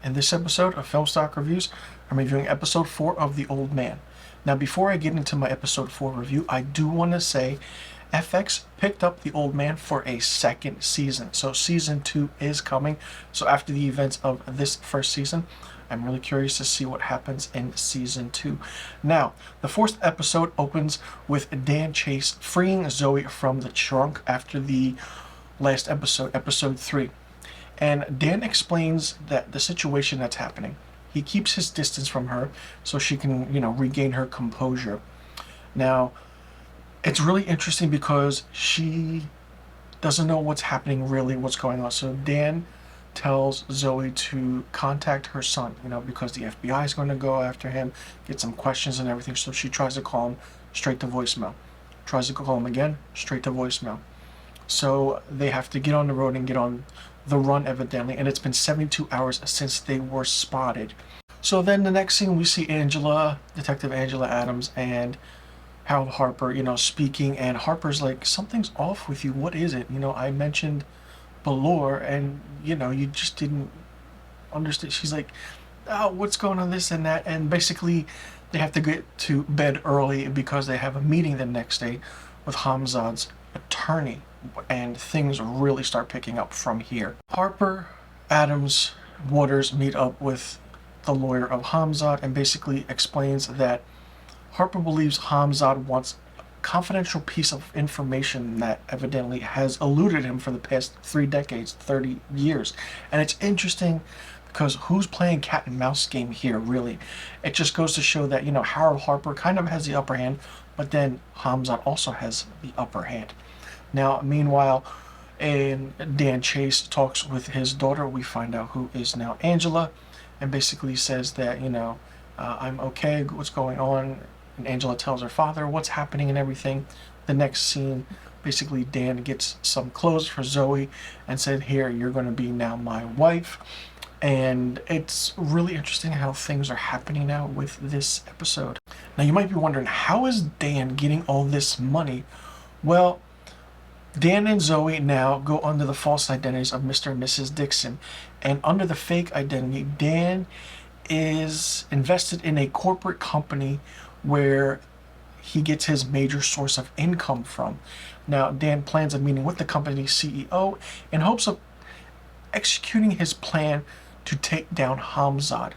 In this episode of Film Stock Reviews, I'm reviewing episode 4 of The Old Man. Now, before I get into my episode 4 review, I do want to say FX picked up The Old Man for a second season. So season 2 is coming. So after the events of this first season, I'm really curious to see what happens in season 2. Now, the fourth episode opens with Dan Chase freeing Zoe from the trunk after the last episode, episode 3. And Dan explains that the situation that's happening. He keeps his distance from her so she can, regain her composure. Now, it's really interesting because she doesn't know what's happening really, what's going on. So Dan tells Zoe to contact her son, because the FBI is going to go after him, get some questions and everything. So she tries to call him straight to voicemail. Tries to call him again, straight to voicemail. So they have to get on the road and get on the run, evidently, and it's been 72 hours since they were spotted. So then the next scene, we see Detective Angela Adams, and Harold Harper, speaking, and Harper's like, something's off with you, what is it? I mentioned Belore, and, you just didn't understand. She's like, oh, what's going on, this and that, and basically they have to get to bed early because they have a meeting the next day with Hamzad's attorney, and things really start picking up from here. Harper, Adams, Waters meet up with the lawyer of Hamzad and basically explains that Harper believes Hamzad wants a confidential piece of information that evidently has eluded him for the past 3 decades, 30 years. And it's interesting because who's playing cat and mouse game here, really? It just goes to show that, Harold Harper kind of has the upper hand, but then Hamzad also has the upper hand. Now, meanwhile, Dan Chase talks with his daughter. We find out who is now Angela, and basically says that, I'm okay, what's going on? And Angela tells her father what's happening and everything. The next scene, basically Dan gets some clothes for Zoe and said, here, you're going to be now my wife. And it's really interesting how things are happening now with this episode. Now, you might be wondering, how is Dan getting all this money? Well, Dan and Zoe now go under the false identities of Mr. and Mrs. Dixon. And under the fake identity, Dan is invested in a corporate company where he gets his major source of income from. Now, Dan plans a meeting with the company's CEO in hopes of executing his plan to take down Hamzad.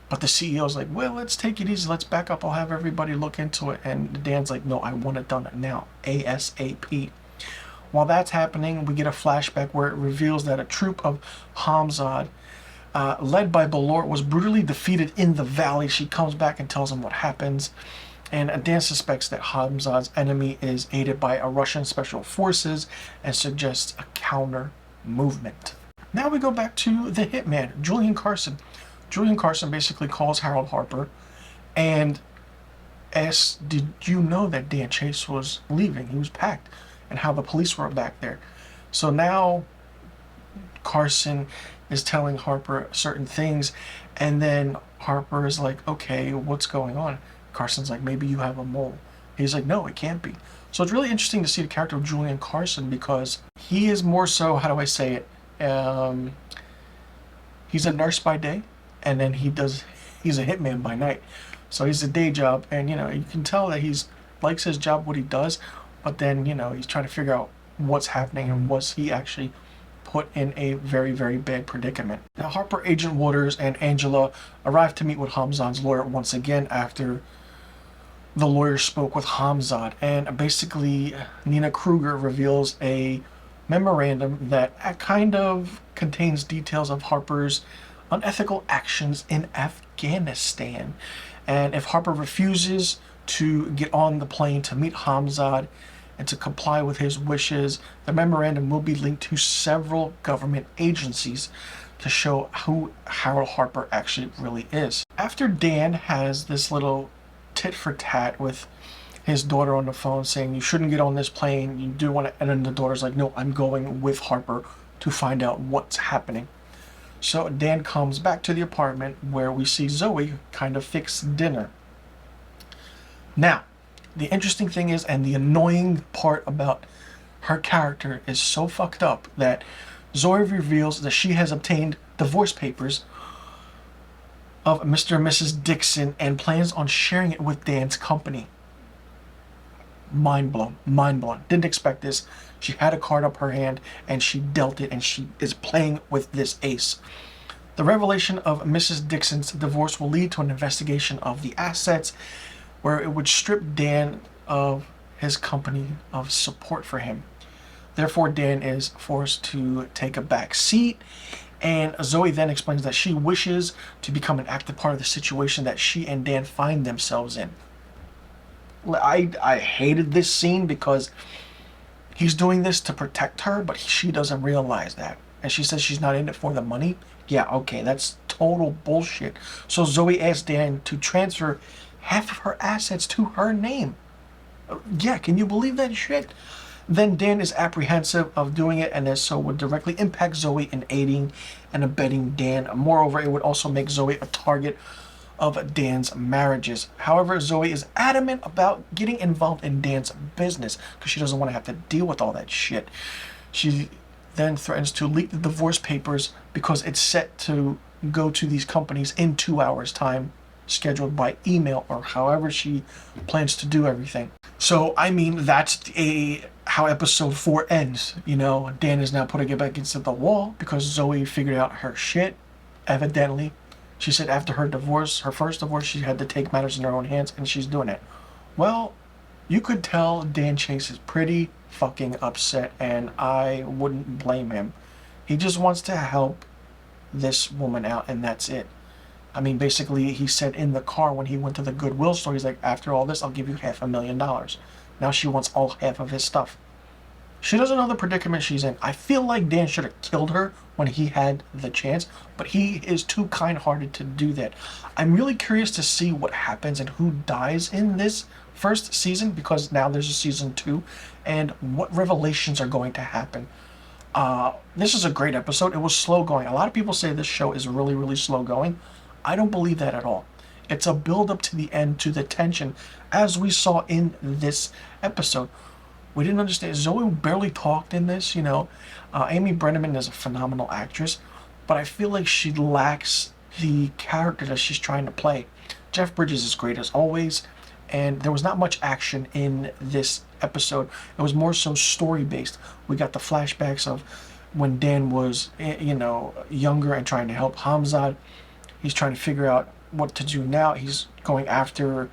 But the CEO's like, well, let's take it easy. Let's back up. I'll have everybody look into it. And Dan's like, no, I want it done now, ASAP. While that's happening, we get a flashback where it reveals that a troop of Hamzad, led by Belore, was brutally defeated in the valley. She comes back and tells him what happens. And Dan suspects that Hamzad's enemy is aided by a Russian special forces and suggests a counter movement. Now we go back to the hitman, Julian Carson. Julian Carson basically calls Harold Harper and asks, did you know that Dan Chase was leaving? He was packed. And how the police were back there. So now Carson is telling Harper certain things, and then Harper is like, okay, what's going on? Carson's like, maybe you have a mole. He's like, no, it can't be. So it's really interesting to see the character of Julian Carson because he is more so, how do I say it? He's a nurse by day, and then he's a hitman by night. So he's a day job, and you can tell that he's likes his job, what he does. But then, he's trying to figure out what's happening and was he actually put in a very, very bad predicament. Now, Harper, Agent Waters, and Angela arrived to meet with Hamzad's lawyer once again after the lawyer spoke with Hamzad. And basically, Nina Kruger reveals a memorandum that kind of contains details of Harper's unethical actions in Afghanistan. And if Harper refuses to get on the plane to meet Hamzad and to comply with his wishes, the memorandum will be linked to several government agencies to show who Harold Harper actually really is. After Dan has this little tit for tat with his daughter on the phone saying, you shouldn't get on this plane, you do want to, and then the daughter's like, no, I'm going with Harper to find out what's happening. So Dan comes back to the apartment where we see Zoe kind of fix dinner. Now, the interesting thing is, and the annoying part about her character is so fucked up, that Zoe reveals that she has obtained divorce papers of Mr. and Mrs. Dixon and plans on sharing it with Dan's company. Mind blown, mind blown. Didn't expect this. She had a card up her hand and she dealt it, and she is playing with this ace. The revelation of Mrs. Dixon's divorce will lead to an investigation of the assets, where it would strip Dan of his company of support for him. Therefore, Dan is forced to take a back seat, and Zoe then explains that she wishes to become an active part of the situation that she and Dan find themselves in. I hated this scene because he's doing this to protect her, but she doesn't realize that. And she says she's not in it for the money. Yeah, okay, that's total bullshit. So Zoe asks Dan to transfer half of her assets to her name. Yeah, can you believe that shit? Then Dan is apprehensive of doing it, and this so would directly impact Zoe in aiding and abetting Dan. Moreover, it would also make Zoe a target of Dan's marriages. However, Zoe is adamant about getting involved in Dan's business because she doesn't want to have to deal with all that shit. She then threatens to leak the divorce papers because it's set to go to these companies in 2 hours' time, scheduled by email, or however she plans to do everything. So, I mean, that's how episode 4 ends. You know, Dan is now putting it back against the wall because Zoe figured out her shit, evidently. She said after her divorce, her first divorce, she had to take matters in her own hands, and she's doing it. Well, you could tell Dan Chase is pretty fucking upset, and I wouldn't blame him. He just wants to help this woman out, and that's it. I mean, basically, he said in the car when he went to the Goodwill store, he's like, after all this, I'll give you $500,000. Now she wants all half of his stuff. She doesn't know the predicament she's in. I feel like Dan should have killed her when he had the chance, but he is too kind-hearted to do that. I'm really curious to see what happens and who dies in this first season, because now there's a season 2, and what revelations are going to happen. This is a great episode. It was slow going. A lot of people say this show is really, really slow going. I don't believe that at all. It's a build up to the end, to the tension, as we saw in this episode. We didn't understand. Zoe barely talked in this, you know. Amy Brenneman is a phenomenal actress, but I feel like she lacks the character that she's trying to play. Jeff Bridges is great as always, and there was not much action in this episode. It was more so story-based. We got the flashbacks of when Dan was, you know, younger and trying to help Hamzat. He's trying to figure out what to do now. He's going after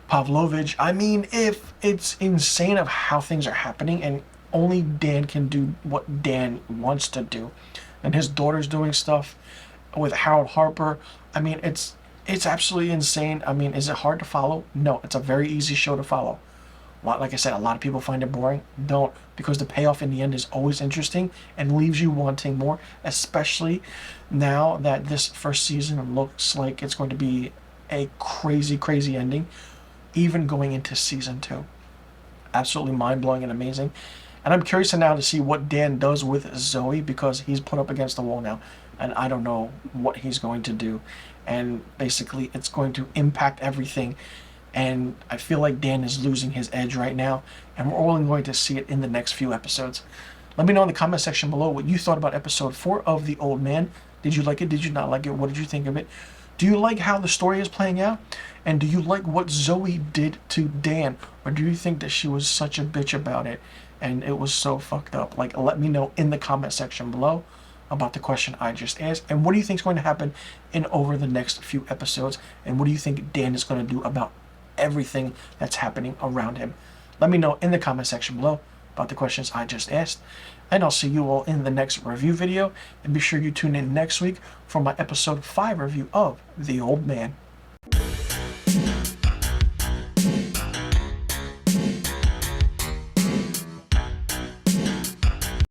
Pavlovich. I mean, if it's insane of how things are happening, and only Dan can do what Dan wants to do, and his daughter's doing stuff with Harold Harper. I mean, it's absolutely insane. I mean, is it hard to follow? No, it's a very easy show to follow. Like I said, a lot of people find it boring. Don't, because the payoff in the end is always interesting and leaves you wanting more, especially now that this first season looks like it's going to be a crazy, crazy ending, even going into season 2. Absolutely mind-blowing and amazing. And I'm curious now to see what Dan does with Zoe, because he's put up against the wall now, and I don't know what he's going to do. And basically, it's going to impact everything. And I feel like Dan is losing his edge right now, and we're only going to see it in the next few episodes. Let me know in the comment section below what you thought about episode 4 of The Old Man. Did you like it? Did you not like it? What did you think of it? Do you like how the story is playing out? And do you like what Zoe did to Dan? Or do you think that she was such a bitch about it and it was so fucked up? Like, let me know in the comment section below about the question I just asked. And what do you think is going to happen in over the next few episodes? And what do you think Dan is going to do about everything that's happening around him? Let me know in the comment section below about the questions I just asked, and I'll see you all in the next review video. And be sure you tune in next week for my episode 5 review of The Old Man.